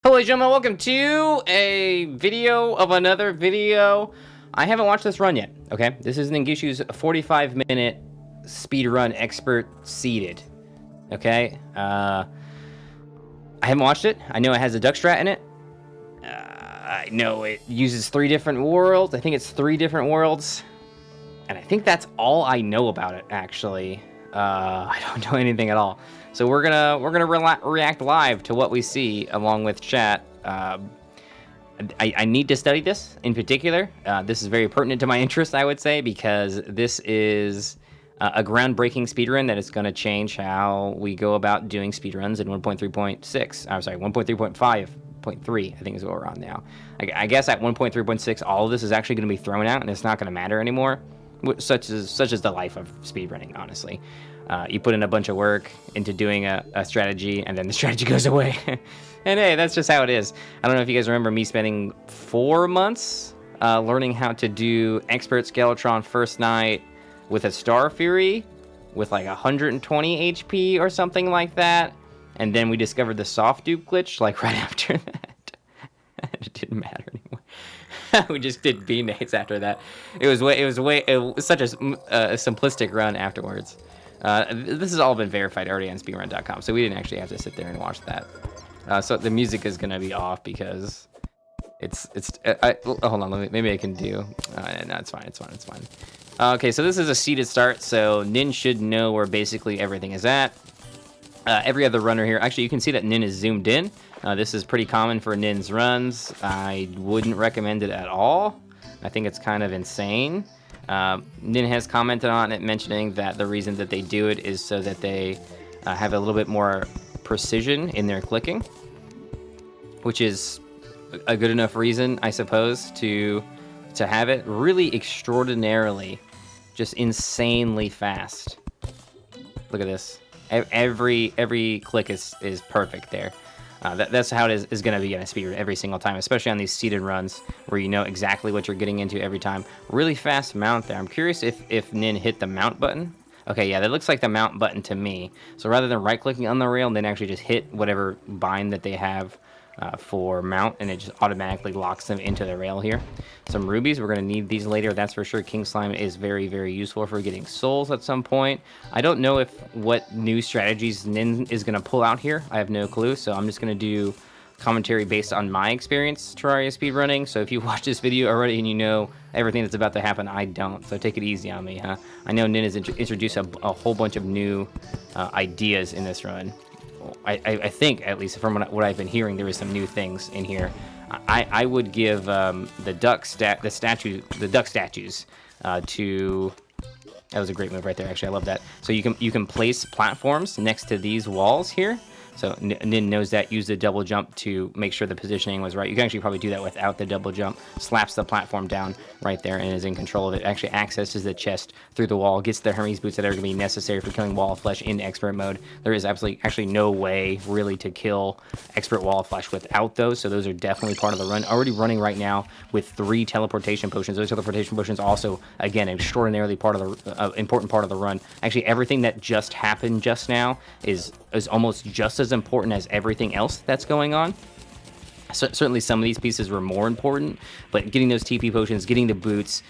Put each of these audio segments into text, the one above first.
Hello gentlemen, welcome to a video of another video. I haven't watched this run yet, okay? This is Ningishu's 45-minute speedrun expert seeded, okay? I haven't watched it. I know it has a duck strat in it. I know it uses 3 different worlds. I think it's 3 different worlds. And I think that's all I know about it, actually. I don't know anything at all. So we're gonna react live to what we see along with chat. I need to study this in particular. This is very pertinent to my interest, I would say, because this is a groundbreaking speedrun that is going to change how we go about doing speedruns in 1.3.6. I'm sorry, 1.3.5.3, I think is what we're on now. I guess at 1.3.6, all of this is actually going to be thrown out, and it's not going to matter anymore. Such is the life of speedrunning, honestly. You put in a bunch of work into doing a strategy, and then the strategy goes away. And hey, that's just how it is. I don't know if you guys remember me spending 4 months learning how to do Expert Skeletron first night with a Star Fury with like 120 HP or something like that. And then we discovered the soft dupe glitch like right after that. It didn't matter anymore. We just did B-nades after that. It was such a simplistic run afterwards. This has all been verified already on speedrun.com, so we didn't actually have to sit there and watch that. So the music is gonna be off because hold on, maybe I can do. No, it's fine. Okay, so this is a seeded start, so Nin should know where basically everything is at. Every other runner here, actually, you can see that Nin is zoomed in. This is pretty common for Nin's runs. I wouldn't recommend it at all. I think it's kind of insane. Nin has commented on it, mentioning that the reason that they do it is so that they have a little bit more precision in their clicking, which is a good enough reason, I suppose, to have it really extraordinarily, just insanely fast. Look at this. Every click is perfect there. That's how it is going to be in a speedrun every single time, especially on these seeded runs where you know exactly what you're getting into every time. Really fast mount there. I'm curious if Nin hit the mount button. Okay, yeah, that looks like the mount button to me. So rather than right-clicking on the rail, then actually just hit whatever bind that they have for mount, and it just automatically locks them into the rail here. Some rubies, we're going to need these later, that's for sure. King Slime is very, very useful for getting souls at some point. I don't know what new strategies Nin is going to pull out here. I have no clue, so I'm just going to do commentary based on my experience Terraria speedrunning. So if you watch this video already and you know everything that's about to happen, I don't, so take it easy on me, huh? I know Nin has introduced a whole bunch of new ideas in this run. I think, at least from what I've been hearing, there is some new things in here. I would give the duck statues to. That was a great move right there. Actually, I love that. So you can place platforms next to these walls here. So Nin knows that. Use the double jump to make sure the positioning was right. You can actually probably do that without the double jump. Slaps the platform down right there and is in control of it. Actually accesses the chest through the wall. Gets the Hermes boots that are going to be necessary for killing wall of flesh in expert mode. There is actually no way really to kill expert wall of flesh without those. So those are definitely part of the run. Already running right now with 3 teleportation potions. Those teleportation potions also, again, extraordinarily important part of the run. Actually, everything that just happened just now is almost just as important as everything else that's going on. So, certainly some of these pieces were more important, but getting those TP potions, getting the boots,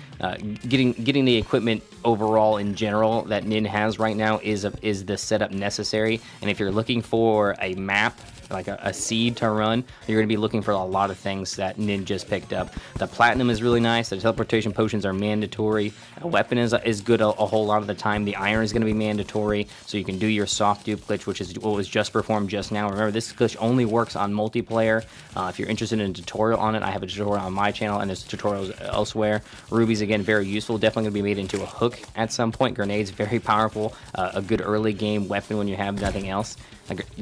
getting the equipment overall in general that Nin has right now is the setup necessary. And if you're looking for a map, like a seed to run, you're going to be looking for a lot of things that Nin just picked up. The platinum is really nice. The teleportation potions are mandatory. A weapon is good a whole lot of the time. The iron is going to be mandatory, so you can do your soft dupe glitch, which is what was just performed just now. Remember, this glitch only works on multiplayer. If you're interested in a tutorial on it, I have a tutorial on my channel, and there's tutorials elsewhere. Rubies, again, very useful. Definitely going to be made into a hook at some point. Grenades, very powerful. A good early game weapon when you have nothing else.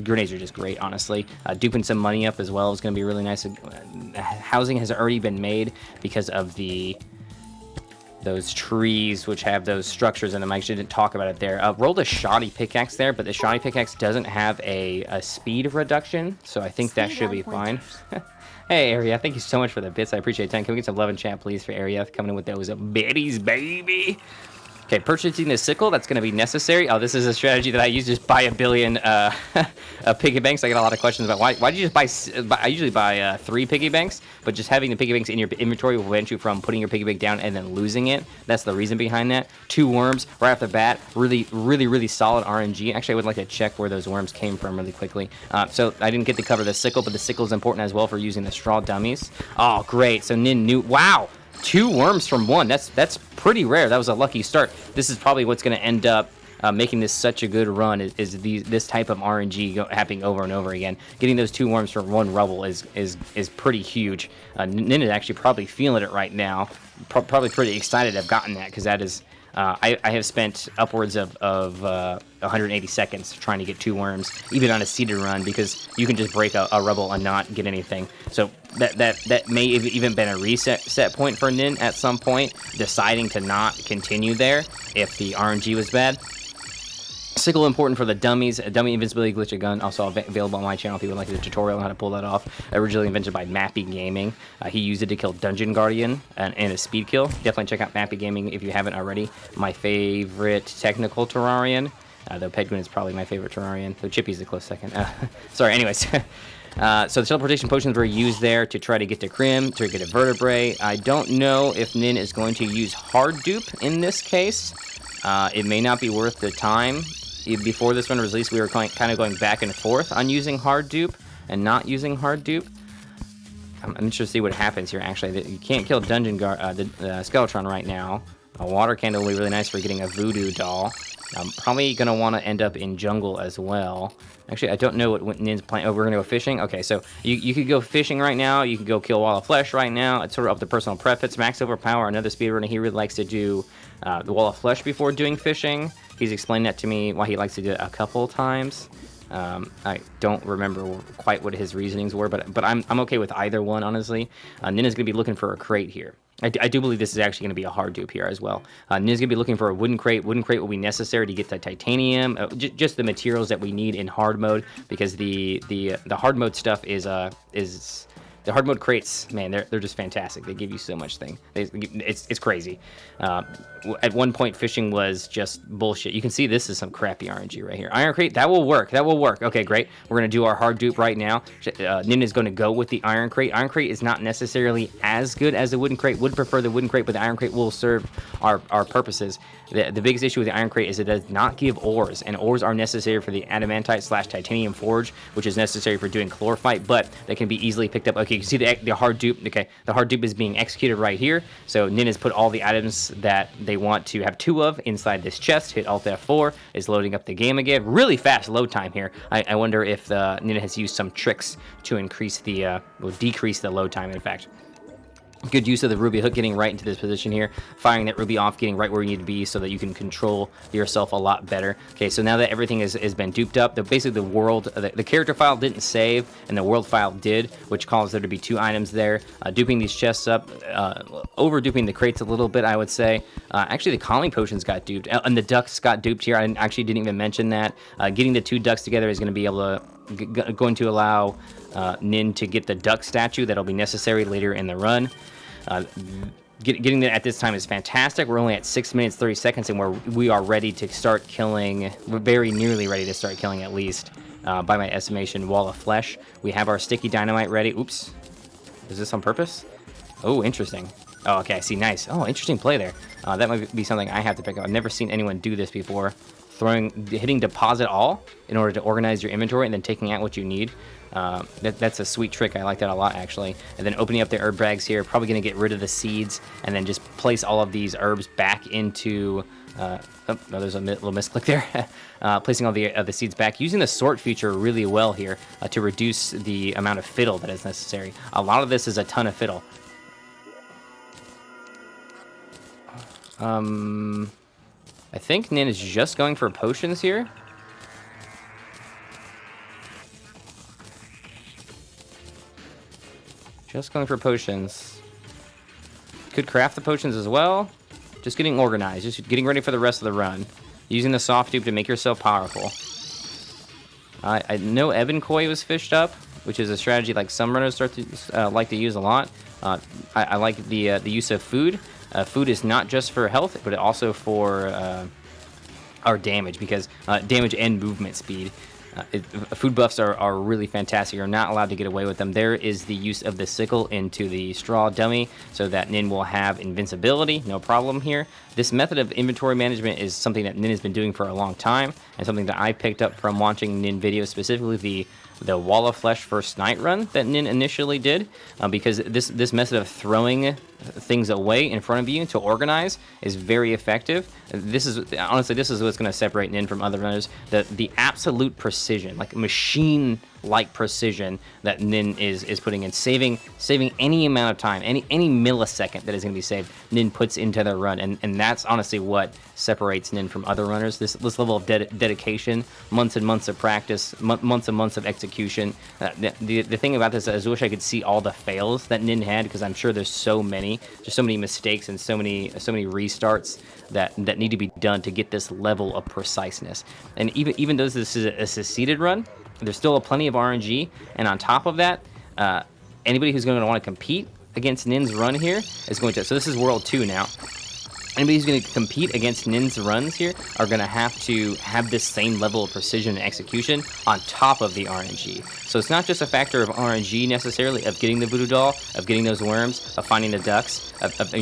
Grenades are just great, honestly. Duping some money up as well is going to be really nice. Housing has already been made because of those trees which have those structures in them. I actually didn't talk about it there. Rolled a shoddy pickaxe there, but the shoddy pickaxe doesn't have a speed reduction, so I think that should be fine. Hey, Area, thank you so much for the bits. I appreciate it. Can we get some love and chat, please, for Area coming in with those biddies, baby? Okay, purchasing the sickle, that's going to be necessary. Oh, this is a strategy that I use, just buy a billion piggy banks. I get a lot of questions about why do you just buy, I usually buy 3 piggy banks, but just having the piggy banks in your inventory will prevent you from putting your piggy bank down and then losing it. That's the reason behind that. 2 worms right off the bat, really solid RNG. Actually, I would like to check where those worms came from really quickly. So I didn't get to cover the sickle, but the sickle is important as well for using the straw dummies. Oh, great. So Nin knew, wow. 2 worms from 1. That's pretty rare. That was a lucky start. This is probably what's going to end up making this such a good run. Is this type of RNG happening over and over again? Getting those 2 worms from 1 rubble is pretty huge. Nin is actually probably feeling it right now. Probably pretty excited to have gotten that, because that is. I have spent upwards of 180 seconds trying to get 2 worms, even on a seeded run, because you can just break a rubble and not get anything. So that may have even been a set point for Nin at some point, deciding to not continue there if the RNG was bad. Sickle important for the dummies. A dummy invincibility glitch gun, also available on my channel if you would like the tutorial on how to pull that off. Originally invented by Mappy Gaming. He used it to kill Dungeon Guardian and a speed kill. Definitely check out Mappy Gaming if you haven't already. My favorite technical Terrarian. Though Pedguin is probably my favorite Terrarian. Though Chippy's a close second. Sorry, anyways. So the teleportation potions were used there to try to get to Crim, to get a vertebrae. I don't know if Nin is going to use hard dupe in this case. It may not be worth the time. Before this one was released, we were kind of going back and forth on using hard dupe and not using hard dupe. I'm interested to see what happens here, actually. You can't kill Dungeon Guard, the Skeletron right now. A water candle will be really nice for getting a voodoo doll. I'm probably going to want to end up in jungle as well. Actually, I don't know what Nin's plan. Oh, we're going to go fishing? Okay, so you could go fishing right now. You could go kill Wall of Flesh right now. It's sort of up to personal preference. Max Overpower, another speedrunner, he really likes to do the Wall of Flesh before doing fishing. He's explained that to me, why he likes to do it a couple times. I don't remember quite what his reasonings were, but I'm okay with either one, honestly. Nin is going to be looking for a crate here. I do believe this is actually going to be a hard dupe here as well. Nin is going to be looking for a wooden crate. Wooden crate will be necessary to get the titanium, just the materials that we need in hard mode, because the hard mode stuff is the hard mode crates, man, they're just fantastic. They give you so much thing. It's crazy. At one point, fishing was just bullshit. You can see this is some crappy RNG right here. Iron crate, that will work. That will work. Okay, great. We're gonna do our hard dupe right now. Nin is gonna go with the iron crate. Iron crate is not necessarily as good as the wooden crate. Would prefer the wooden crate, but the iron crate will serve our purposes. The biggest issue with the iron crate is it does not give ores, and ores are necessary for the adamantite/titanium forge, which is necessary for doing chlorophyte, but they can be easily picked up. Okay, you can see the hard dupe. Okay, the hard dupe is being executed right here. So Nin has put all the items that they want to have 2 of inside this chest. Hit Alt F4, is loading up the game again. Really fast load time here. I wonder if Nin has used some tricks to increase the, decrease the load time, in fact. Good use of the ruby hook, getting right into this position here, firing that ruby off, getting right where you need to be so that you can control yourself a lot better. Okay, so now that everything has been duped up, basically the world, the character file didn't save, and the world file did, which caused there to be 2 items there. Duping these chests up, over duping the crates a little bit, I would say. Actually, the calming potions got duped, and the ducks got duped here. I actually didn't even mention that. Getting the 2 ducks together is going to be able to going to allow Nin to get the duck statue that'll be necessary later in the run. Getting that at this time is fantastic. We're only at 6 minutes 30 seconds, and we are ready to start killing. We're very nearly ready to start killing, at least by my estimation, Wall of Flesh. We have our sticky dynamite ready. Oops, is this on purpose? Oh, interesting. Oh, okay, I see. Nice. Oh, interesting play there. That might be something I have to pick up. I've never seen anyone do this before. Hitting deposit all in order to organize your inventory and then taking out what you need. That's a sweet trick. I like that a lot, actually. And then opening up the herb bags here, probably going to get rid of the seeds and then just place all of these herbs back into... oh, no, there's a little misclick there. Placing all the seeds back. Using the sort feature really well here to reduce the amount of fiddle that is necessary. A lot of this is a ton of fiddle. I think Nin is just going for potions here. Just going for potions. Could craft the potions as well. Just getting organized. Just getting ready for the rest of the run. Using the soft dupe to make yourself powerful. I know Ebon Koi was fished up, which is a strategy like some runners start to like to use a lot. I like the use of food. food is not just for health, but also for our damage, because damage and movement speed. Food buffs are really fantastic. You're not allowed to get away with them. There is the use of the sickle into the straw dummy so that Nin will have invincibility, no problem here. This method of inventory management is something that Nin has been doing for a long time, and something that I picked up from watching Nin videos, specifically the Wall of Flesh first night run that Nin initially did, because this method of throwing things away in front of you to organize is very effective. This is what's going to separate Nin from other runners. The absolute precision, like machine-like precision that Nin is putting in, saving any amount of time, any millisecond that is going to be saved, Nin puts into their run, and that's honestly what separates Nin from other runners. This level of dedication, months and months of practice, months and months of execution. The thing about this is I wish I could see all the fails that Nin had, because I'm sure there's so many mistakes and so many restarts that need to be done to get this level of preciseness. And even though this is a succeeded run, there's still plenty of RNG, and on top of that, anybody who's going to want to compete against Nin's run here is going to. So this is World 2 now. Anybody who's going to compete against Nin's runs here are going to have this same level of precision and execution on top of the RNG. So it's not just a factor of RNG necessarily, of getting the voodoo doll, of getting those worms, of finding the ducks, of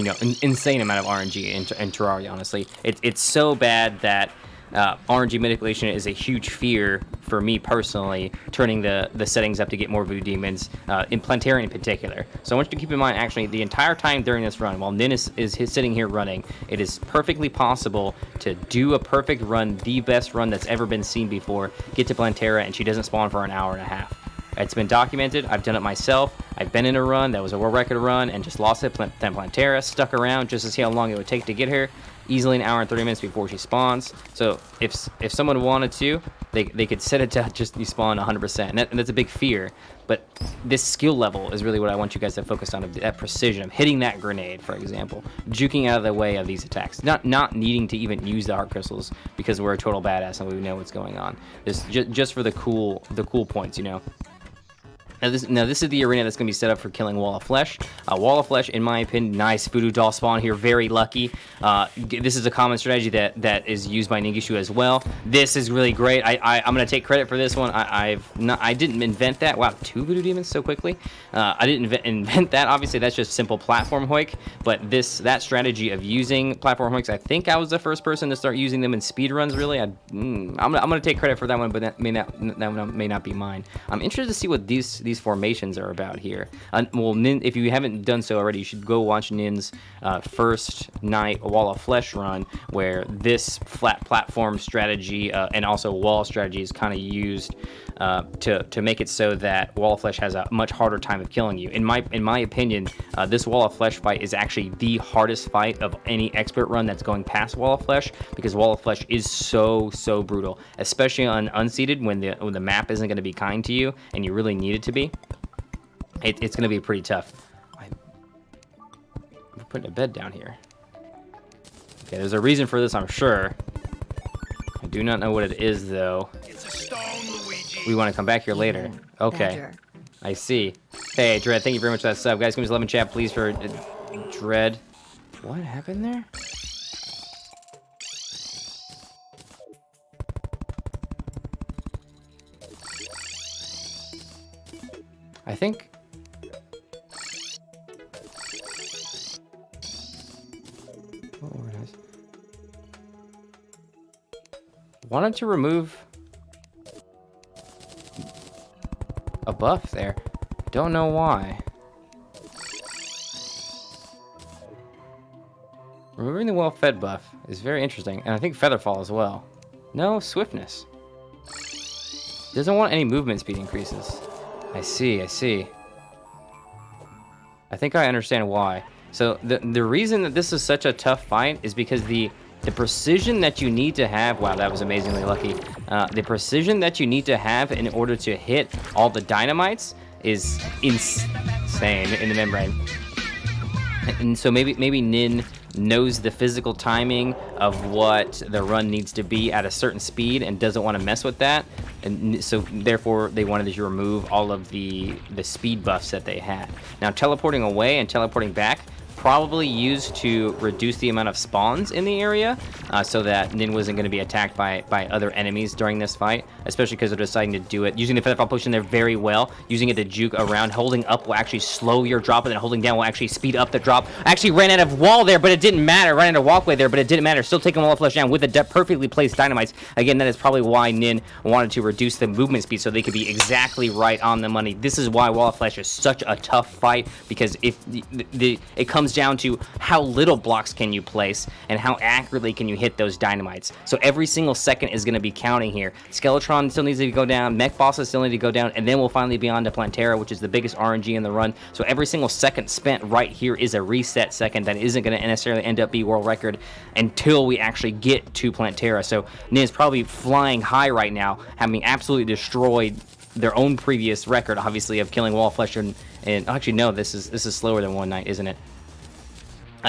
insane amount of RNG in Terraria, honestly. It's so bad that RNG manipulation is a huge fear for me personally, turning the settings up to get more voodoo demons, in Plantera in particular. So I want you to keep in mind, actually, the entire time during this run, while Nin is sitting here running, it is perfectly possible to do a perfect run, the best run that's ever been seen before, get to Plantera, and she doesn't spawn for an hour and a half. It's been documented. I've done it myself. I've been in a run that was a world record run and just lost it. Then Plantera stuck around just to see how long it would take to get her. Easily an hour and 30 minutes before she spawns. So if someone wanted to, they could set it to just despawn 100%, and that's a big fear. But this skill level is really what I want you guys to focus on, that precision of hitting that grenade, for example, juking out of the way of these attacks, not needing to even use the heart crystals because we're a total badass and we know what's going on. This just for the cool points, Now this is the arena that's going to be set up for killing Wall of Flesh. Wall of Flesh, in my opinion, nice voodoo doll spawn here, very lucky. This is a common strategy that is used by Ningishu as well. This is really great. I'm going to take credit for this one. I didn't invent that. Wow, 2 voodoo demons so quickly. I didn't invent that. Obviously, that's just simple platform hoik. But that strategy of using platform hoiks, I think I was the first person to start using them in speedruns. Really, I'm going to take credit for that one, but that may not be mine. I'm interested to see what these formations are about here. Well, Nin, if you haven't done so already, you should go watch Nin's first night Wall of Flesh run, where this flat platform strategy and also wall strategy is kind of used to make it so that Wall of Flesh has a much harder time of killing you. In my opinion, this Wall of Flesh fight is actually the hardest fight of any expert run that's going past Wall of Flesh, because Wall of Flesh is so brutal, especially on unseated when the map isn't going to be kind to you and you really need it to be. It's going to be pretty tough. We're putting a bed down here. Okay, there's a reason for this, I'm sure. I do not know what it is, though. It's a stone, Luigi. We want to come back here later. Okay. Badger. I see. Hey, Dread, thank you very much for that sub. Guys, can we just 11 chat, please, for Dread. What happened there? I think... Oh, nice. Wanted to remove a buff there. Don't know why. Removing the well-fed buff is very interesting, and I think Featherfall as well. No, swiftness. Doesn't want any movement speed increases. I see. I think I understand why. So the reason that this is such a tough fight is because the precision that you need to have, wow, that was amazingly lucky. The precision that you need to have in order to hit all the dynamites is insane in the membrane. And so maybe Nin knows the physical timing of what the run needs to be at a certain speed and doesn't want to mess with that. And so therefore they wanted to remove all of the speed buffs that they had. Now teleporting away and teleporting back, probably used to reduce the amount of spawns in the area, so that Nin wasn't going to be attacked by other enemies during this fight, especially because they're deciding to do it using the feather fall potion there very well, using it to juke around. Holding up will actually slow your drop, and then holding down will actually speed up the drop. I actually ran out of wall there, but it didn't matter. Ran out of walkway there, but it didn't matter. Still taking Wall of Flesh down with the perfectly placed dynamites. Again, that is probably why Nin wanted to reduce the movement speed so they could be exactly right on the money. This is why Wall of Flesh is such a tough fight, because if it comes down to how little blocks can you place and how accurately can you hit those dynamites. So every single second is going to be counting here. Skeletron still needs to go down, mech bosses still need to go down, and then we'll finally be on to Plantera, which is the biggest RNG in the run. So every single second spent right here is a reset second that isn't going to necessarily end up be world record until we actually get to Plantera. So Nin is probably flying high right now, having absolutely destroyed their own previous record, obviously, of killing Wall of Flesh. And actually, no, this is slower than one night, isn't it?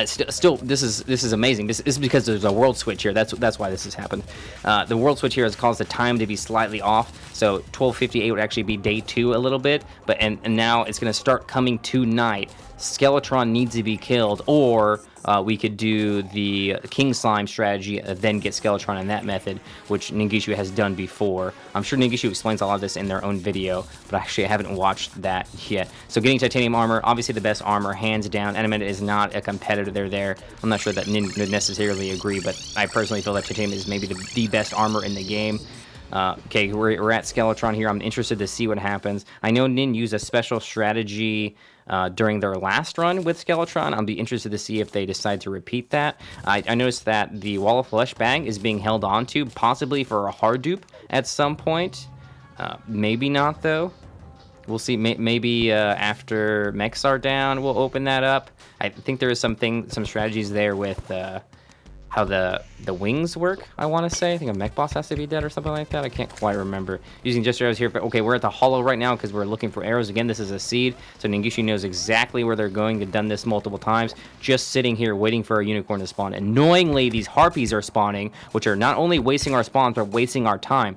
Still, this is amazing. This is because there's a world switch here. That's why this has happened. The world switch here has caused the time to be slightly off. So 12:58 would actually be day 2 a little bit, but and now it's going to start coming to night. Skeletron needs to be killed, or we could do the King Slime strategy, then get Skeletron in that method, which Ningishu has done before. I'm sure Ningishu explains a lot of this in their own video, but actually I haven't watched that yet. So getting titanium armor, obviously the best armor, hands down. Animate is not a competitor there. I'm not sure that Nin would necessarily agree, but I personally feel that titanium is maybe the best armor in the game. Okay, we're at Skeletron here. I'm interested to see what happens. I know Nin used a special strategy during their last run with Skeletron. I'll be interested to see if they decide to repeat that. I noticed that the Wall of Flesh bag is being held onto, possibly for a hard dupe at some point. Maybe not, though. We'll see. Maybe after mechs are down, we'll open that up. I think there is some strategies there with how the wings work, I want to say. I think a mech boss has to be dead or something like that. I can't quite remember. Using just arrows here, but okay, we're at the hollow right now because we're looking for arrows. Again, this is a seed, so Ningishu knows exactly where they're going. They've done this multiple times, just sitting here waiting for a unicorn to spawn. Annoyingly, these harpies are spawning, which are not only wasting our spawns, but wasting our time.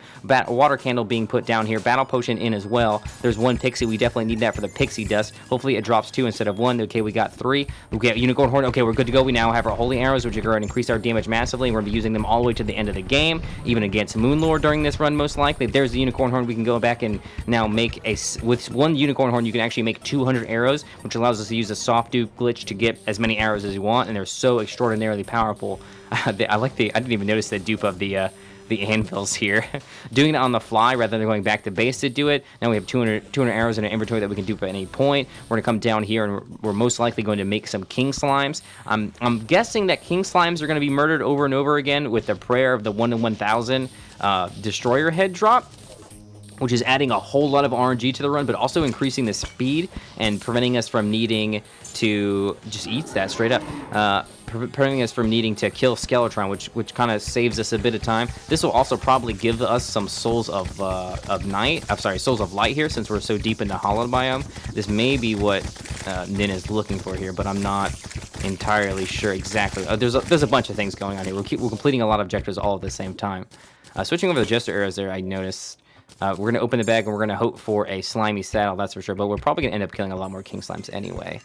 Water candle being put down here, battle potion in as well. There's 1 pixie. We definitely need that for the pixie dust. Hopefully it drops 2 instead of 1. Okay, we got 3. We got unicorn horn. Okay, we're good to go. We now have our holy arrows, which are going to increase our damage massively. We're going to be using them all the way to the end of the game, even against Moonlord during this run, most likely. There's the unicorn horn. We can go back and now make with 1 unicorn horn, you can actually make 200 arrows, which allows us to use a soft dupe glitch to get as many arrows as you want, and they're so extraordinarily powerful. I didn't even notice the dupe of the anvils here. Doing it on the fly rather than going back to base to do it. Now we have 200 arrows in our inventory that we can dupe at any point. We're going to come down here and we're most likely going to make some king slimes. I'm guessing that king slimes are going to be murdered over and over again with the prayer of the 1 in 1,000 destroyer head drop, which is adding a whole lot of RNG to the run, but also increasing the speed and preventing us from needing to just eat that straight up. Preventing us from needing to kill Skeletron, which kind of saves us a bit of time. This will also probably give us some souls of night. I'm sorry, souls of light here, since we're so deep in the hollow biome. This may be what Nin is looking for here, but I'm not entirely sure exactly. There's a bunch of things going on here. We're completing a lot of objectives all at the same time. Switching over to the Jester arrows there, I noticed. We're going to open the bag and we're going to hope for a slimy saddle, that's for sure. But we're probably going to end up killing a lot more king slimes anyway.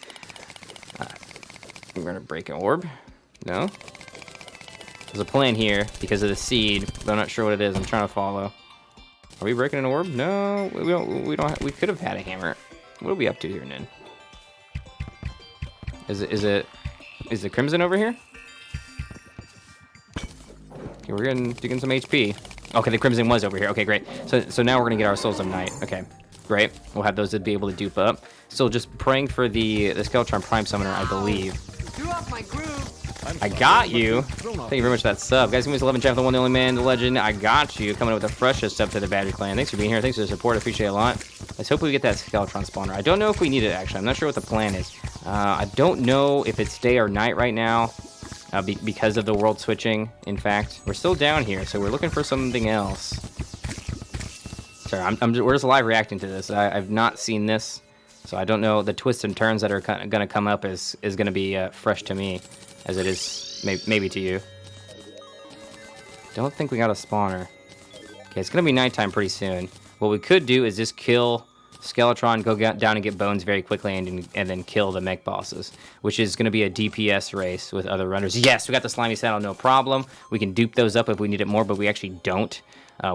We're going to break an orb. No? There's a plan here because of the seed, but I'm not sure what it is. I'm trying to follow. Are we breaking an orb? No, we don't. We could have had a hammer. What are we up to here, Nin? Is the crimson over here? Okay, we're getting some HP. Okay, the crimson was over here. Okay, great. So now we're gonna get our souls of night. Okay, great. We'll have those to be able to dupe up. Still just praying for the Skeletron Prime Summoner, I believe. I got you. Thank you very much for that sub. Guys, give me 11 Jeff, the one, the only man, the legend. I got you. Coming up with the freshest sub to the Badger Clan. Thanks for being here. Thanks for the support. I appreciate it a lot. Let's hope we get that Skeletron spawner. I don't know if we need it, actually. I'm not sure what the plan is. I don't know if it's day or night right now because of the world switching. In fact, we're still down here, so we're looking for something else. Sorry, we're just live reacting to this. I've not seen this, so I don't know. The twists and turns that are going to come up is going to be fresh to me, as it is maybe to you. Don't think we got a spawner. Okay, it's going to be nighttime pretty soon. What we could do is just kill Skeletron, go down and get bones very quickly, and then kill the mech bosses, which is going to be a DPS race with other runners. Yes, we got the slimy saddle, no problem. We can dupe those up if we need it more, but we actually don't.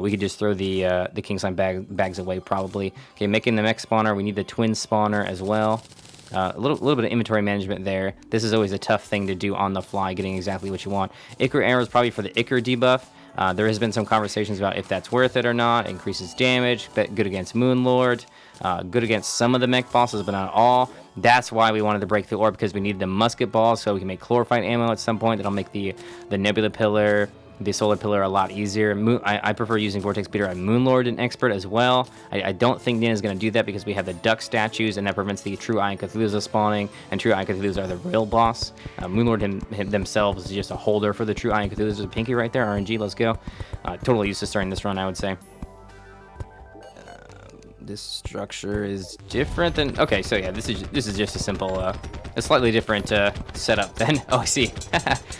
We could just throw the king slime bags away probably. Okay, making the mech spawner. We need the twin spawner as well. A little bit of inventory management there. This is always a tough thing to do on the fly, getting exactly what you want. Ichor arrows probably for the Ichor debuff. There has been some conversations about if that's worth it or not. It increases damage, but good against Moonlord, good against some of the mech bosses, but not all. That's why we wanted to break the orb, because we needed the musket balls so we can make chlorophyte ammo at some point. That'll make the nebula pillar, the solar pillar a lot easier. I prefer using Vortex Beater on Moonlord and Expert as well. I don't think Nin is going to do that because we have the duck statues, and that prevents the true Iron Cthulhu's spawning, and true Iron Cthulhu's are the real boss. Moonlord themselves is just a holder for the true Iron Cthulhu's. There's a pinky right there, RNG, let's go. Totally used to starting this run, I would say. This structure is different than... Okay, so yeah, this is just a simple, a slightly different setup than... Oh, I see.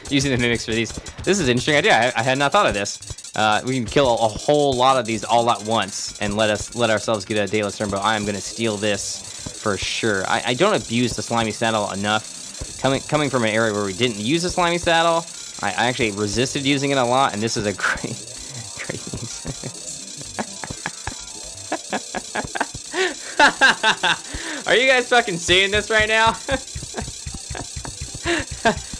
Using the mimics for these. This is an interesting idea. I had not thought of this. We can kill a whole lot of these all at once and let ourselves get a Daedalus Sternbow. I am going to steal this for sure. I don't abuse the slimy saddle enough. Coming from an area where we didn't use the slimy saddle, I actually resisted using it a lot, and this is a great use. Are you guys fucking seeing this right now?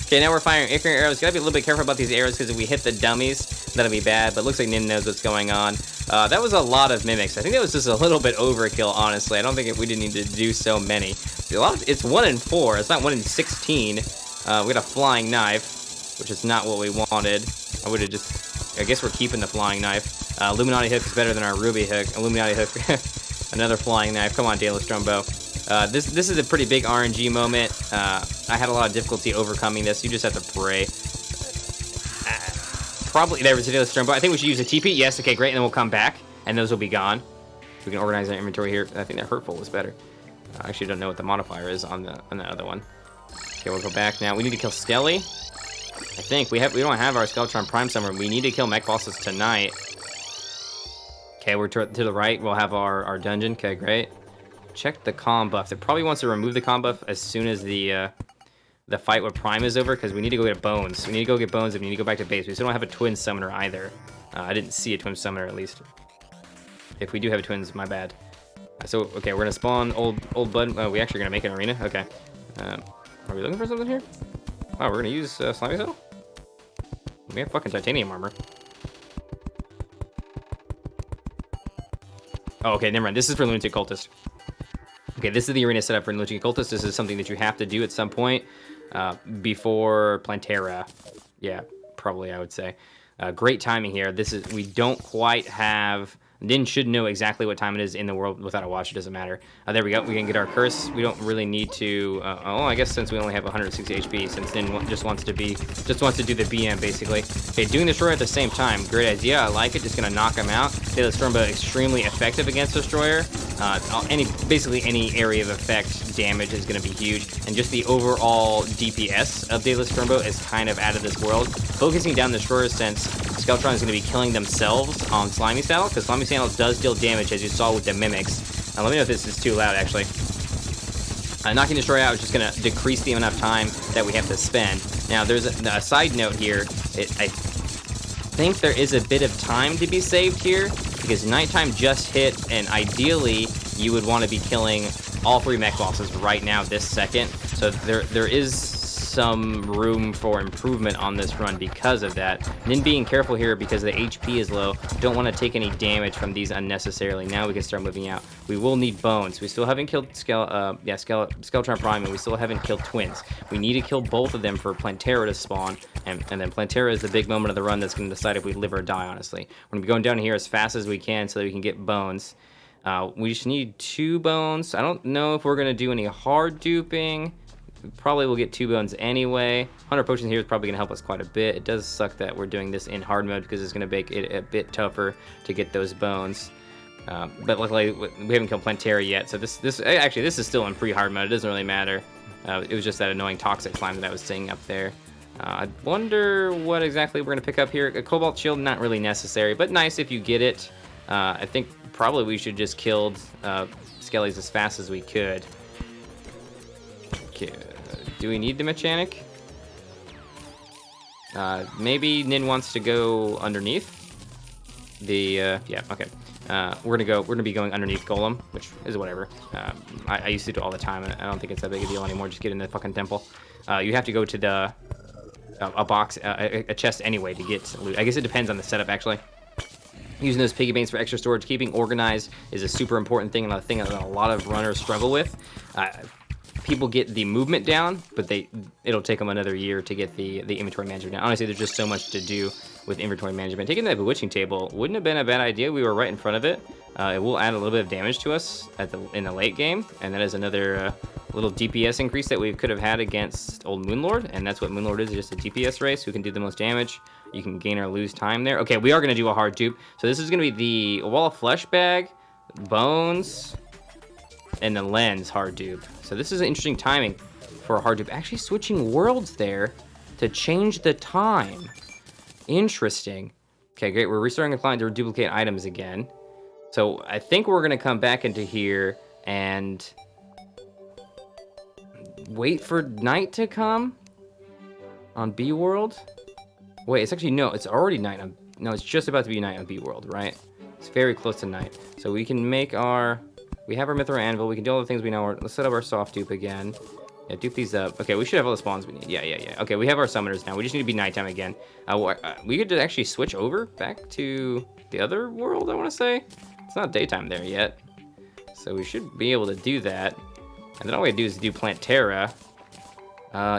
Okay, now we're firing Ichor arrows. Gotta be a little bit careful about these arrows, because if we hit the dummies, that'll be bad. But it looks like Nin knows what's going on. That was a lot of mimics. I think that was just a little bit overkill, honestly. I don't think we didn't need to do so many. It's 1 in 4. It's not 1 in 16. We got a flying knife, which is not what we wanted. I would have just... I guess we're keeping the flying knife. Illuminati hook is better than our ruby hook. Illuminati hook... Another flying knife. Come on, Daedalus Strombo. This is a pretty big RNG moment. I had a lot of difficulty overcoming this. You just have to pray. Probably there was a Daedalus Strombo. I think we should use a TP. Yes, okay, great. And then we'll come back, and those will be gone. We can organize our inventory here. I think that hurtful is better. I actually don't know what the modifier is on the other one. Okay, we'll go back now. We need to kill Skelly. I think we don't have our Skeletron Prime Summer. We need to kill mech bosses tonight. Okay, we're to the right. We'll have our dungeon. Okay, great. Check the comm buff. It probably wants to remove the comm buff as soon as the fight with Prime is over, because we need to go get bones. We need to go get bones, and we need to go back to base. We still don't have a twin summoner either. I didn't see a twin summoner, at least. If we do have a twins, my bad. So, okay, we're gonna spawn old bud. We actually gonna make an arena. Okay. Are we looking for something here? Oh, we're gonna use slimy saddle. We have fucking titanium armor. Oh, okay, never mind. This is for Lunatic Cultist. Okay, this is the arena setup for Lunatic Cultist. This is something that you have to do at some point before Plantera. Yeah, probably, I would say. Great timing here. We don't quite have... Nin should know exactly what time it is in the world without a watch. It doesn't matter. There we go. We can get our curse. We don't really need to... I guess since we only have 160 HP, since Nin just wants to do the BM, basically. Okay, doing Destroyer at the same time. Great idea. I like it. Just going to knock him out. Daedalus Stormbow extremely effective against Destroyer. Basically any area of effect damage is going to be huge. And just the overall DPS of Daedalus Stormbow is kind of out of this world. Focusing down Destroyer, since Skeletron is going to be killing themselves on Slimy Saddle, because Slimy Saddle does deal damage, as you saw with the mimics. Let me know if this is too loud, actually. Knocking Destroyer out is just going to decrease the amount of time that we have to spend. Now, there's a side note here. I think there is a bit of time to be saved here, because nighttime just hit, and ideally, you would want to be killing all 3 mech bosses right now, this second. So there is some room for improvement on this run because of that. Nin being careful here because the HP is low. Don't want to take any damage from these unnecessarily. Now we can start moving out. We will need bones. We still haven't killed Skeletron Prime, and we still haven't killed twins. We need to kill both of them for Plantera to spawn, and then Plantera is the big moment of the run that's going to decide if we live or die, honestly. We're going to be going down here as fast as we can so that we can get bones. We just need 2 bones. I don't know if we're going to do any hard duping. We probably will get 2 bones anyway. 100 potions here is probably going to help us quite a bit. It does suck that we're doing this in hard mode, because it's going to make it a bit tougher to get those bones. But luckily, we haven't killed Plantera yet, so this is still in pre-hard mode. It doesn't really matter. It was just that annoying toxic slime that I was seeing up there. I wonder what exactly we're going to pick up here. A Cobalt Shield, not really necessary, but nice if you get it. I think probably we should just killed skellies as fast as we could. Okay, do we need the mechanic? Maybe Nin wants to go underneath. Yeah, okay. We're gonna be going underneath Golem, which is whatever. I used to do it all the time, and I don't think it's that big a deal anymore. Just get in the fucking temple. You have to go to the a box, a chest anyway to get loot. I guess it depends on the setup actually. Using those piggy banks for extra storage, keeping organized is a super important thing, and a thing that a lot of runners struggle with. People get the movement down, but it'll take them another year to get the inventory management down. Honestly, there's just so much to do with inventory management. Taking that bewitching table wouldn't have been a bad idea. We were right in front of it. It will add a little bit of damage to us in the late game, and that is another little DPS increase that we could have had against old Moonlord, and that's what Moonlord is, just a DPS race who can do the most damage. You can gain or lose time there. Okay, we are going to do a hard dupe. So this is going to be the Wall of Flesh bag, bones, and the lens hard dupe. So this is an interesting timing for a hard dupe. Actually switching worlds there to change the time. Interesting. Okay, great. We're restarting the client to duplicate items again. So I think we're going to come back into here and wait for night to come on B world. Wait, it's actually, no, it's already night. No, it's just about to be night on B world, right? It's very close to night. So we can make we have our Mithril Anvil. We can do all the things we know. Let's set up our soft dupe again. Yeah, dupe these up. Okay, we should have all the spawns we need. Yeah. Okay, we have our summoners now. We just need to be nighttime again. We could actually switch over back to the other world, I want to say. It's not daytime there yet. So we should be able to do that. And then all we have to do is do Plantera.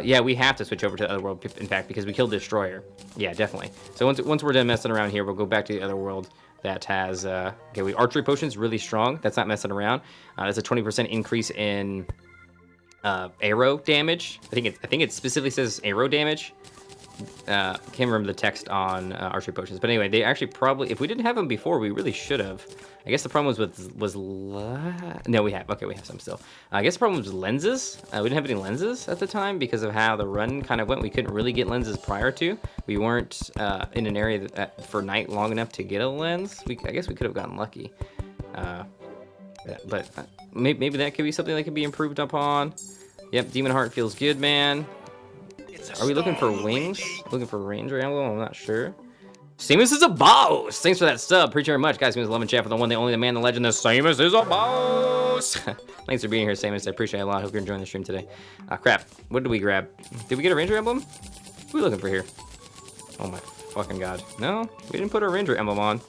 Yeah, we have to switch over to the other world, in fact, because we killed the Destroyer. Yeah, definitely. So once we're done messing around here, we'll go back to the other world that has, archery potions, really strong. That's not messing around. That's a 20% increase in arrow damage. I think it specifically says arrow damage. Can't remember the text on archery potions, but anyway, they actually probably, if we didn't have them before, we really should have. I guess the problem no, we have some still. I guess the problem was lenses. We didn't have any lenses at the time because of how the run kind of went. We couldn't really get lenses prior to. We weren't in an area for night long enough to get a lens. I guess we could have gotten lucky. But maybe that could be something that could be improved upon. Yep, Demon Heart feels good, man. Are we looking for wings? Looking for Ranger Emblem? I'm not sure. Seamus is a boss! Thanks for that sub. Appreciate very much. Guys, Seamus 11 chat for the one, the only, the man, the legend, the Seamus is a boss! Thanks for being here, Seamus. I appreciate it a lot. Hope you're enjoying the stream today. Crap. What did we grab? Did we get a Ranger Emblem? What are we looking for here? Oh my fucking god. No, we didn't put our Ranger Emblem on.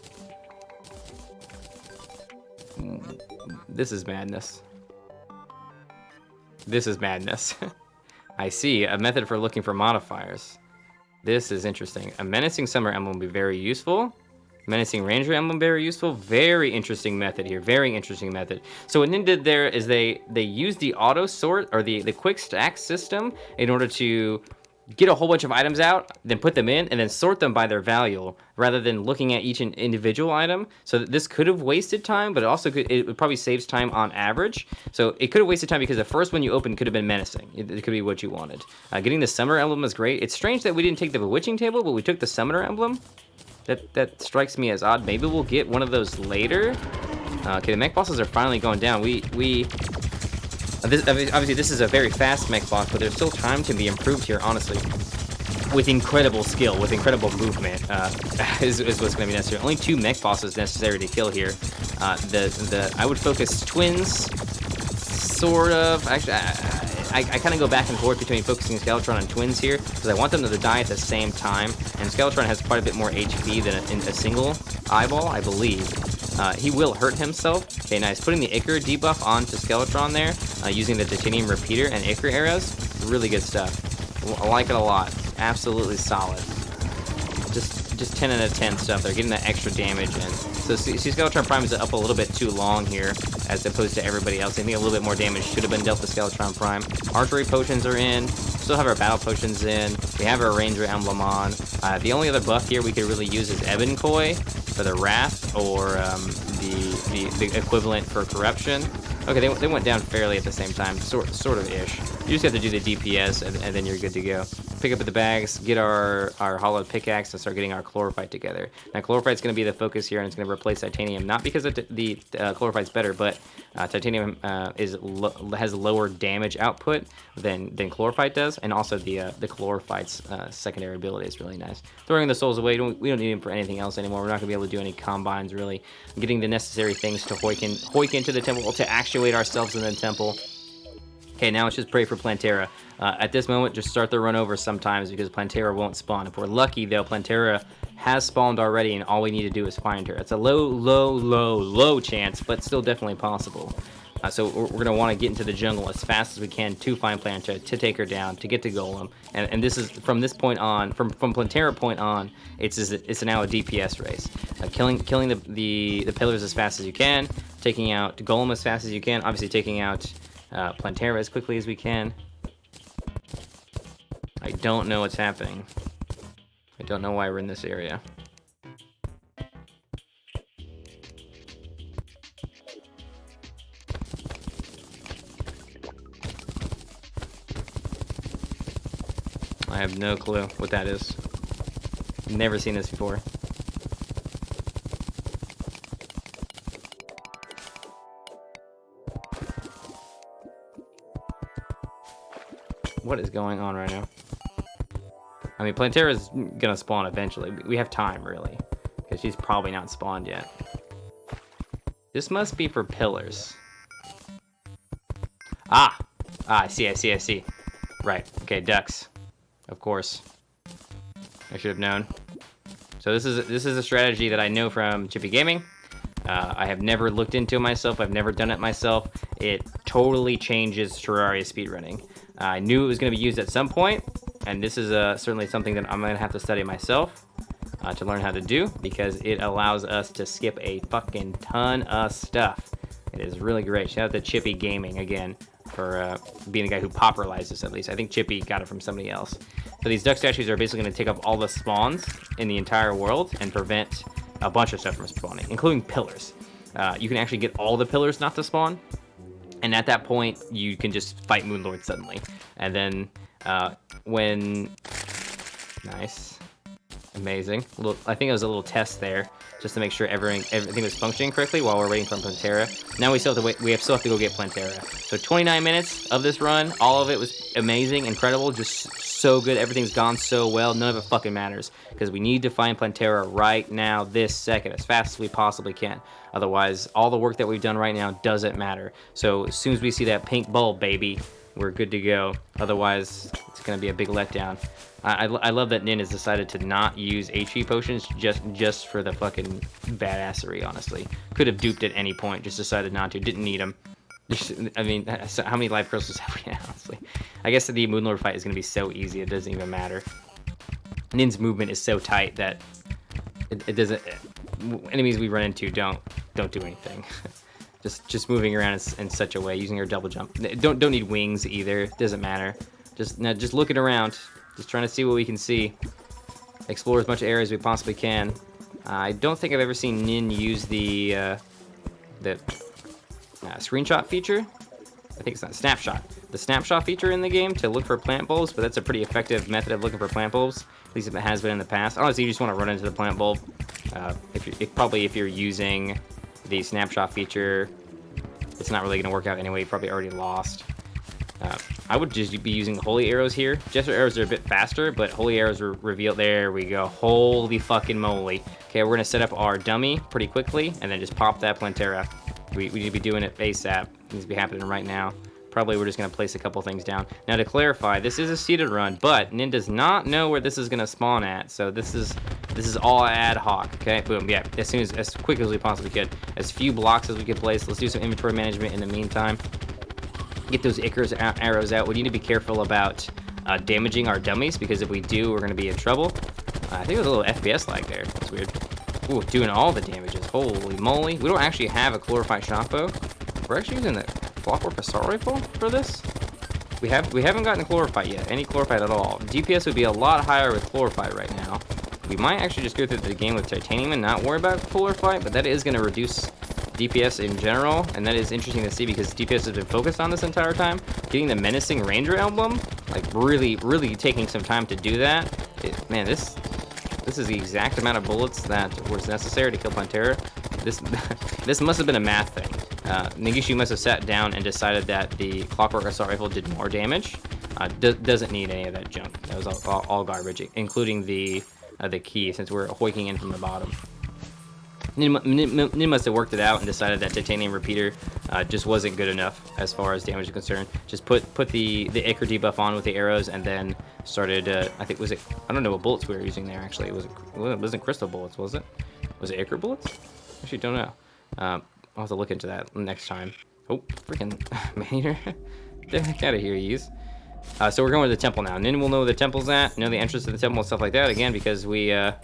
This is madness. This is madness. I see. A method for looking for modifiers. This is interesting. A Menacing Summer Emblem will be very useful. Menacing Ranger Emblem, very useful. Very interesting method here. Very interesting method. So what Nin did there is they used the auto sort, or the quick stack system, in order to get a whole bunch of items out, then put them in, and then sort them by their value, rather than looking at each individual item. So this could have wasted time, but it probably saves time on average. So it could have wasted time because the first one you opened could have been menacing. It could be what you wanted. Getting the Summoner Emblem is great. It's strange that we didn't take the Bewitching Table, but we took the Summoner Emblem. That strikes me as odd. Maybe we'll get one of those later. Okay, the mech bosses are finally going down. Obviously, this is a very fast mech boss, but there's still time to be improved here, honestly. With incredible skill, with incredible movement, is what's going to be necessary. Only 2 mech bosses necessary to kill here. I would focus twins, sort of. Actually, I kind of go back and forth between focusing Skeletron and twins here, because I want them to die at the same time. And Skeletron has quite a bit more HP than in a single eyeball, I believe. He will hurt himself. Okay, nice. Putting the Ichor debuff onto Skeletron there, using the Titanium Repeater and Ichor arrows. Really good stuff. I like it a lot. Absolutely solid. Just 10 out of 10 stuff. They're getting that extra damage in. So see Skeletron Prime is up a little bit too long here, as opposed to everybody else. I think a little bit more damage should have been dealt to Skeletron Prime. Archery potions are in. Still have our battle potions in. We have our Ranger Emblem on. The only other buff here we could really use is Ebon Koi for the Wrath, or the equivalent for Corruption. Okay, they went down fairly at the same time, sort of ish. You just have to do the DPS, and then you're good to go. Pick up the bags, get our hollowed pickaxe, and start getting our chlorophyte together. Now, chlorophyte's going to be the focus here, and it's going to replace titanium. Not because the chlorophyte's better, but Titanium has lower damage output than Chlorophyte does, and also the Chlorophyte's secondary ability is really nice. Throwing the souls away, we don't need them for anything else anymore. We're not gonna be able to do any combines really. Getting the necessary things to hoik into the temple, to actuate ourselves in the temple. Okay, now let's just pray for Plantera. At this moment, just start the run over sometimes because Plantera won't spawn. If we're lucky, though, Plantera has spawned already, and all we need to do is find her. It's a low chance, but still definitely possible. So we're going to want to get into the jungle as fast as we can to find Plantera, to take her down, to get to Golem. And this is, from this point on, from Plantera point on, it's now a DPS race. Killing the pillars as fast as you can, taking out Golem as fast as you can, obviously taking out Plantera as quickly as we can. I don't know what's happening. I don't know why we're in this area. I have no clue what that is. Never seen this before. What is going on right now? I mean, Plantera is gonna spawn eventually. We have time, really, because she's probably not spawned yet. This must be for pillars. I see. Right, okay, ducks. Of course. I should have known. So this is a strategy that I know from Chippy Gaming. I have never looked into it myself. I've never done it myself. It totally changes Terraria speedrunning. I knew it was going to be used at some point, and this is certainly something that I'm going to have to study myself to learn how to do, because it allows us to skip a fucking ton of stuff. It is really great. Shout out to Chippy Gaming again for being the guy who popularized this, at least. I think Chippy got it from somebody else. So these duck statues are basically going to take up all the spawns in the entire world and prevent a bunch of stuff from spawning, including pillars. You can actually get all the pillars not to spawn, and at that point, you can just fight Moonlord suddenly. And then when... Nice. Amazing. I think it was a little test there, just to make sure everything was functioning correctly while we're waiting for Plantera. Now we still have to wait. We still have to go get Plantera. So 29 minutes of this run, all of it was amazing, incredible, just so good. Everything's gone so well. None of it fucking matters, because we need to find Plantera right now, this second, as fast as we possibly can. Otherwise, all the work that we've done right now doesn't matter. So as soon as we see that pink bulb, baby, we're good to go. Otherwise, it's gonna be a big letdown. I love that Nin has decided to not use HP potions just for the fucking badassery, honestly. Could have duped at any point, just decided not to. Didn't need them. I mean, how many life crystals have we had, honestly? I guess the Moonlord fight is going to be so easy, it doesn't even matter. Nin's movement is so tight that it doesn't... Enemies we run into don't do anything. just moving around in such a way, using your double jump. Don't need wings either, doesn't matter. Just looking around. Just trying to see what we can see. Explore as much area as we possibly can. I don't think I've ever seen Nin use the screenshot feature. I think it's not snapshot. The snapshot feature in the game to look for plant bulbs, but that's a pretty effective method of looking for plant bulbs. At least if it has been in the past. Honestly, you just want to run into the plant bulb. If you're using the snapshot feature, it's not really going to work out anyway. You probably already lost. I would just be using holy arrows here. Jester arrows are a bit faster, but holy arrows are revealed. There we go. Holy fucking moly. Okay, we're going to set up our dummy pretty quickly, and then just pop that Plantera. We need to be doing it ASAP. It needs to be happening right now. Probably we're just going to place a couple things down. Now, to clarify, this is a seeded run, but Nin does not know where this is going to spawn at, so this is all ad hoc, okay? Boom, yeah, as quick as we possibly could. As few blocks as we can place. Let's do some inventory management in the meantime. Get those Icarus arrows out. We need to be careful about damaging our dummies, because if we do, we're going to be in trouble. I think there's a little FPS lag there. That's weird. Ooh, doing all the damages. Holy moly. We don't actually have a Chlorophyte shot bow. We're actually using the Clockwork Assault Rifle for this. We haven't gotten Chlorophyte yet. Any Chlorophyte at all. DPS would be a lot higher with Chlorophyte right now. We might actually just go through the game with Titanium and not worry about Chlorophyte, but that is going to reduce DPS in general, and that is interesting to see because DPS has been focused on this entire time. Getting the Menacing Ranger emblem, like really taking some time to do that. Man, this is the exact amount of bullets that was necessary to kill Plantera. This must have been a math thing. Ningishu must have sat down and decided that the Clockwork Assault Rifle did more damage. Doesn't need any of that junk. That was all garbage, including the key, since we're hoiking in from the bottom. Nin must have worked it out and decided that Titanium Repeater just wasn't good enough as far as damage is concerned. Just put the Ichor debuff on with the arrows, and then started, I think, I don't know what bullets we were using there, actually. It wasn't crystal bullets, was it? Was it Ichor bullets? Actually, don't know. I'll have to look into that next time. Oh, freaking man-eater. Get the heck out of here, yous. So we're going to the temple now. Nin will know where the temple's at, know the entrance to the temple and stuff like that, again, because we, oh,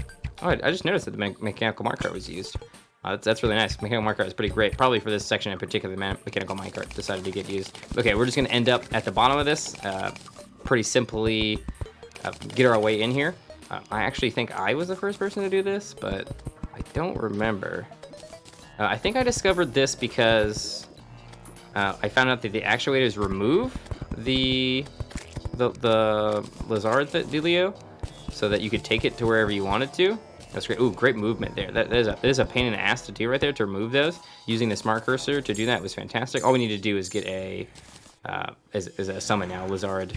I just noticed that the mechanical minecart was used. That's really nice. Mechanical minecart is pretty great. Probably for this section in particular, the mechanical minecart decided to get used. Okay, we're just going to end up at the bottom of this. Pretty simply get our way in here. I actually think I was the first person to do this, but I don't remember. I think I discovered this because I found out that the actuators remove the lizard dealio, so that you could take it to wherever you wanted to. That's great. Ooh, great movement there. That is a pain in the ass to do right there, to remove those. Using the smart cursor to do that was fantastic. All we need to do is get a is a summon now, lizard.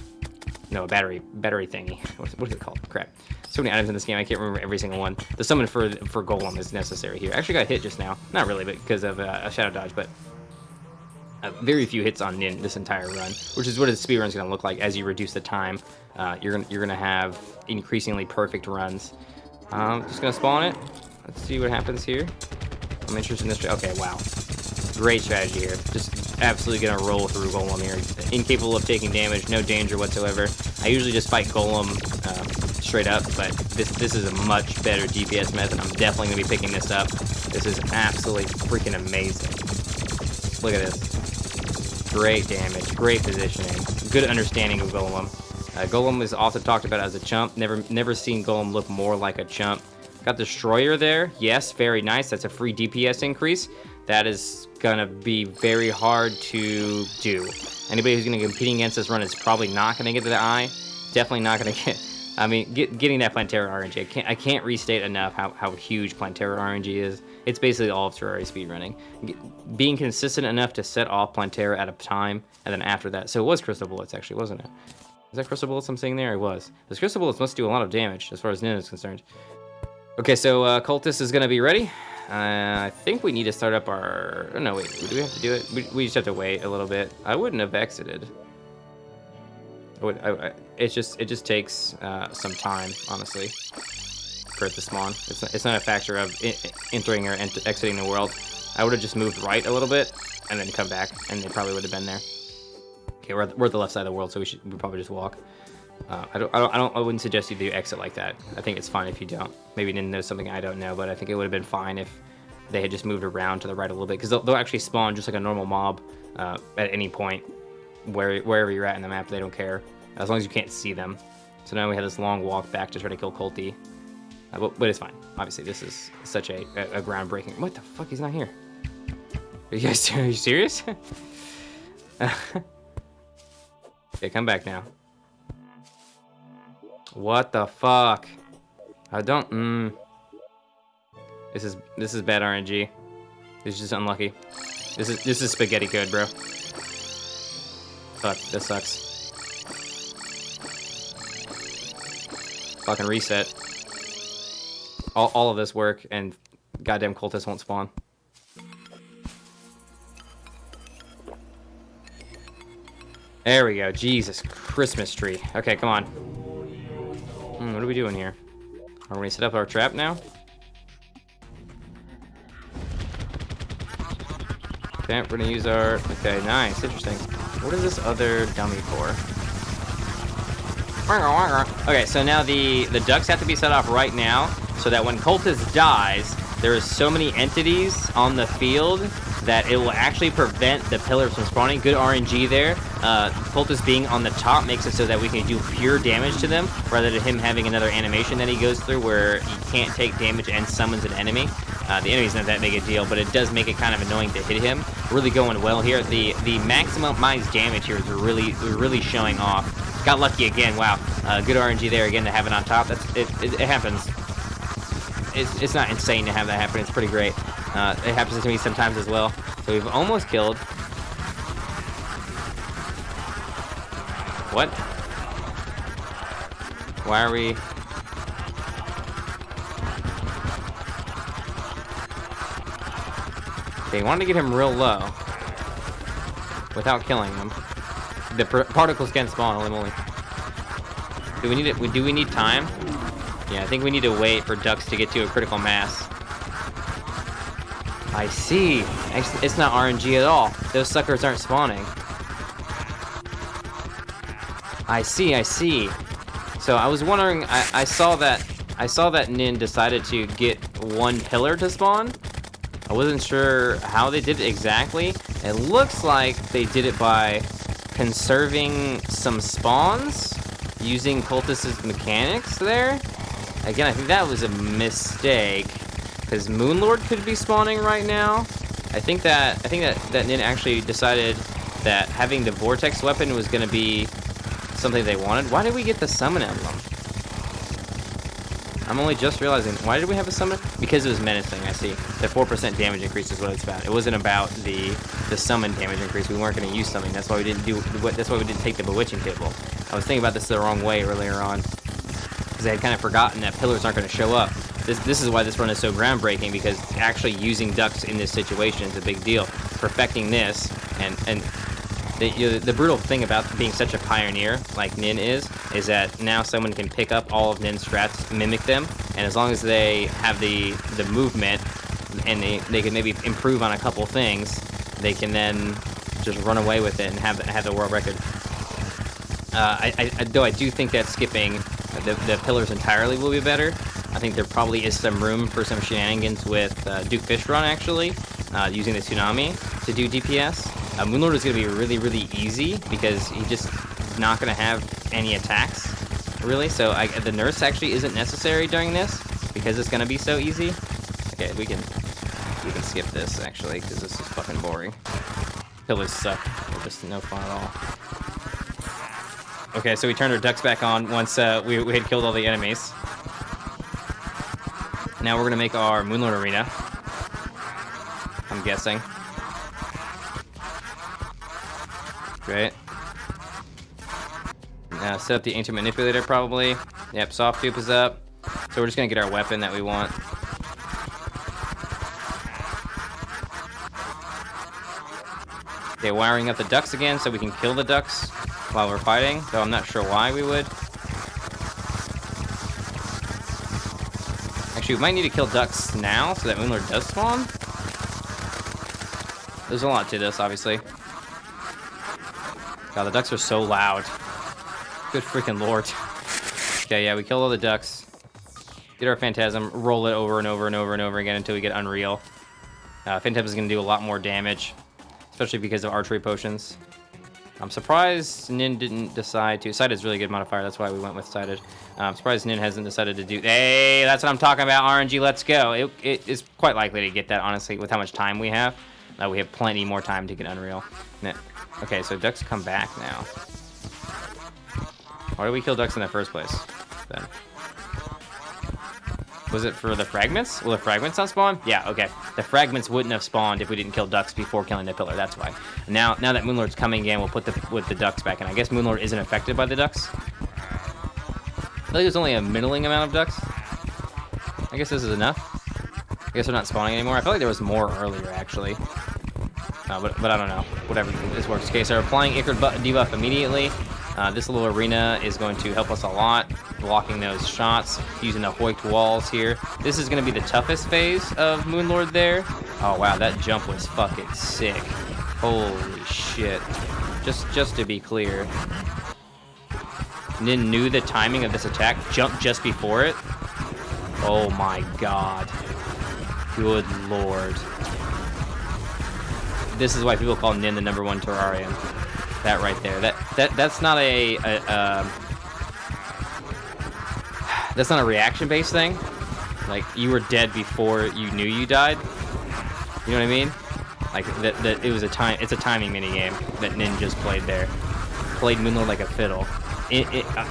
No, a battery thingy. What is it called? Crap. So many items in this game, I can't remember every single one. The summon for Golem is necessary here. Actually got hit just now. Not really, but because of a shadow dodge, but very few hits on Nin this entire run, which is what a speedrun is going to look like as you reduce the time. You're gonna have increasingly perfect runs. Just gonna spawn it. Let's see what happens here. I'm interested in this. Okay, wow. Great strategy here. Just absolutely gonna roll through Golem here. Incapable of taking damage, no danger whatsoever. I usually just fight Golem straight up, but this is a much better DPS method. I'm definitely gonna be picking this up. This is absolutely freaking amazing. Look at this. Great damage, great positioning, good understanding of Golem. Golem is also talked about as a chump. Never seen Golem look more like a chump. Got Destroyer there. Yes, very nice. That's a free DPS increase. That is gonna be very hard to do. Anybody who's gonna be competing against this run is probably not gonna get to the eye. Definitely not gonna get. I mean, getting that Plantera RNG. I can't restate enough how huge Plantera RNG is. It's basically all of Terraria speedrunning. Being consistent enough to set off Plantera at a time, and then after that. So it was Crystal Bullets, actually, wasn't it? Is that Crystal Bullets I'm seeing there? It was. Those Crystal Bullets must do a lot of damage, as far as Nin is concerned. Okay, so Cultist is going to be ready. I think we need to start up our... Oh, no, wait. Do we have to do it? We just have to wait a little bit. I wouldn't have exited. It just takes some time, honestly, for it to spawn. It's not a factor of entering or exiting the world. I would have just moved right a little bit and then come back, and they probably would have been there. Okay, we're at the left side of the world, so we probably just walk. I wouldn't suggest you do exit like that. I think it's fine if you don't. Maybe Nin knows something I don't know, but I think it would have been fine if they had just moved around to the right a little bit, because they'll actually spawn just like a normal mob at any point, wherever you're at in the map. They don't care, as long as you can't see them. So now we have this long walk back to try to kill Colty, but it's fine. Obviously, this is such a groundbreaking. What the fuck? He's not here. Are you serious? Okay, come back now. What the fuck? I don't. This is bad RNG. This is just unlucky. This is spaghetti code, bro. Fuck, this sucks. Fucking reset. All of this work and goddamn cultists won't spawn. There we go. Jesus Christmas tree. Okay, come on. What are we doing here? Are we gonna set up our trap now? Okay, we're gonna use our... Okay, nice. Interesting. What is this other dummy for? Okay, so now the ducks have to be set off right now, so that when Cultist dies, there is so many entities on the field that it will actually prevent the pillars from spawning. Good RNG there. Cultist being on the top makes it so that we can do pure damage to them, rather than him having another animation that he goes through where he can't take damage and summons an enemy. The enemy's not that big a deal, but it does make it kind of annoying to hit him. Really going well here. The maximized damage here is really showing off. Got lucky again. Wow. Good RNG there again to have it on top. It happens. It's not insane to have that happen. It's pretty great. It happens to me sometimes as well. So we've almost killed. What? Why are we... Okay, wanted to get him real low without killing him. The particles can spawn only. Do we need it? Do we need time? Yeah, I think we need to wait for ducks to get to a critical mass. I see. It's not RNG at all. Those suckers aren't spawning. I see. So I was wondering. I saw that Nin decided to get one pillar to spawn. I wasn't sure how they did it exactly. It looks like they did it by conserving some spawns using Cultist's mechanics there. Again, I think that was a mistake because Moonlord could be spawning right now. I think that Nin actually decided that having the Vortex weapon was going to be something they wanted. Why did we get the summon emblem? I'm only just realizing, why did we have a summon? Because it was menacing, I see. The 4% damage increase is what it's about. It wasn't about the summon damage increase. We weren't going to use something. That's why we didn't take the bewitching table. I was thinking about this the wrong way earlier on. Because I had kind of forgotten that pillars aren't going to show up. This is why this run is so groundbreaking, because actually using ducks in this situation is a big deal. Perfecting this, and the brutal thing about being such a pioneer like Nin is that now someone can pick up all of Nin's strats, mimic them, and as long as they have the movement and they can maybe improve on a couple things, they can then just run away with it and have the world record. Though I do think that skipping the pillars entirely will be better. I think there probably is some room for some shenanigans with Duke Fishron actually, using the tsunami to do DPS. Moonlord is going to be really, really easy because he's just not going to have any attacks, really. So the nurse actually isn't necessary during this because it's going to be so easy. Okay, we can skip this actually because this is fucking boring. Pillars suck. They're just no fun at all. Okay, so we turned our ducks back on once we had killed all the enemies. Now we're going to make our Moonlord arena, I'm guessing. Great. Now set up the ancient manipulator probably. Yep, soft dupe is up. So we're just gonna get our weapon that we want. Okay, wiring up the ducks again so we can kill the ducks while we're fighting, though I'm not sure why we would. Actually, we might need to kill ducks now so that Moonlord does spawn. There's a lot to this, obviously. God, the ducks are so loud. Good freaking lord. Okay, yeah, we killed all the ducks. Get our Phantasm, roll it over and over and over and over again until we get Unreal. Phantasm is going to do a lot more damage, especially because of archery potions. I'm surprised Nin didn't decide to. Sighted is really good modifier, that's why we went with Sighted. I'm surprised Nin hasn't decided to do... Hey, that's what I'm talking about, RNG, let's go. It is quite likely to get that, honestly, with how much time we have. We have plenty more time to get Unreal. Okay, so ducks come back now. Why did we kill ducks in the first place, then? Was it for the fragments? Will the fragments not spawn? Yeah, okay. The fragments wouldn't have spawned if we didn't kill ducks before killing the pillar, that's why. Now that Moonlord's coming in, we'll put the ducks back in. I guess Moonlord isn't affected by the ducks. I feel like there's only a middling amount of ducks. I guess this is enough. I guess they're not spawning anymore. I feel like there was more earlier, actually. But I don't know. Whatever, this works. Okay, so we're applying Ichor debuff immediately. This little arena is going to help us a lot, blocking those shots, using the Hoiked walls here. This is going to be the toughest phase of Moonlord there. Oh, wow, that jump was fucking sick. Holy shit. Just to be clear. Nin knew the timing of this attack, jumped just before it. Oh my god. Good lord. This is why people call Nin the #1 terrarium. That right there. That's not that's not a reaction-based thing. Like, you were dead before you knew you died. You know what I mean? Like, it's a timing minigame that Nin just played there. Played Moonlord like a fiddle.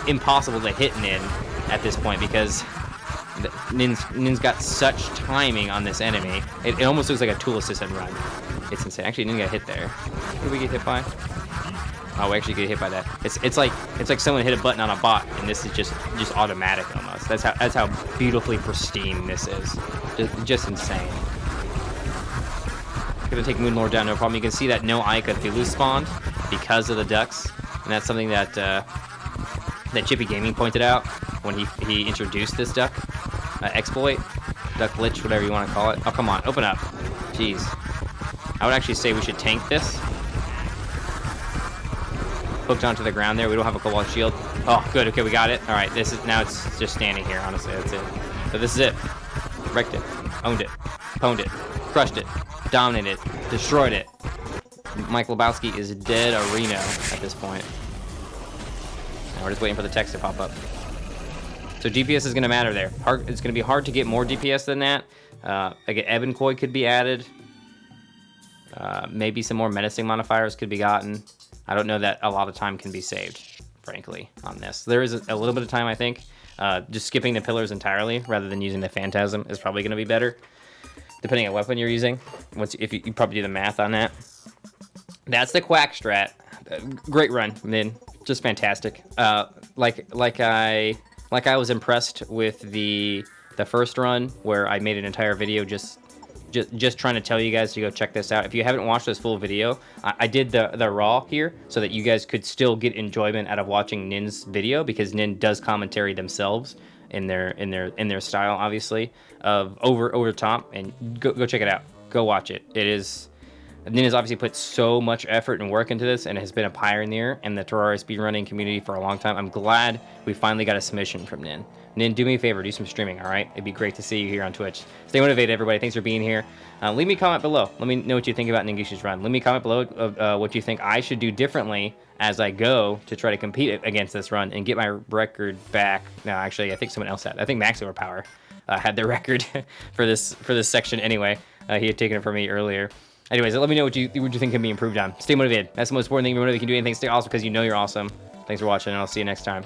Impossible to hit Nin at this point because Nin's got such timing on this enemy. It almost looks like a tool assisted run. It's insane. Actually, Nin got hit there. What did we get hit by? Oh, we actually get hit by that. It's like someone hit a button on a bot, and this is just automatic almost. That's how beautifully pristine this is. Just insane. Gonna take Moonlord down, no problem. You can see that no Ica Thilu spawned because of the ducks, and that's something that that Chippy Gaming pointed out when he introduced this duck exploit, duck glitch, whatever you want to call it. Oh, come on, open up. Jeez. I would actually say we should tank this. Hooked onto the ground there. We don't have a Cobalt shield. Oh, good. Okay, we got it. All right, now it's just standing here, honestly. That's it. So this is it. Wrecked it. Owned it. Pwned it. Crushed it. Dominated it. Destroyed it. Mike Lebowski is dead a Reno at this point. Now we're just waiting for the text to pop up. So DPS is going to matter there. It's going to be hard to get more DPS than that. Again, Ebon Koi could be added. Maybe some more menacing modifiers could be gotten. I don't know that a lot of time can be saved, frankly, on this. There is a little bit of time, I think. Just skipping the pillars entirely rather than using the Phantasm is probably going to be better, depending on what weapon you're using. If you probably do the math on that. That's the Quack strat. Great run, Min. Just fantastic. Like I was impressed with the first run where I made an entire video just trying to tell you guys to go check this out. If you haven't watched this full video, I did the raw here so that you guys could still get enjoyment out of watching Nin's video, because Nin does commentary themselves in their style, obviously, of over top. And go check it out. Go watch it. Nin has obviously put so much effort and work into this and has been a pioneer in the Terraria speedrunning community for a long time. I'm glad we finally got a submission from Nin. Nin, do me a favor, do some streaming, all right? It'd be great to see you here on Twitch. Stay motivated, everybody. Thanks for being here. Leave me a comment below. Let me know what you think about Ningishu's run. Leave me a comment below of what you think I should do differently as I go to try to compete against this run and get my record back. No, actually, I think someone else had. I think Max Overpower had their record for this section anyway. He had taken it from me earlier. Anyways, let me know what you think can be improved on. Stay motivated. That's the most important thing. Remember, you can do anything. Stay awesome because you know you're awesome. Thanks for watching, and I'll see you next time.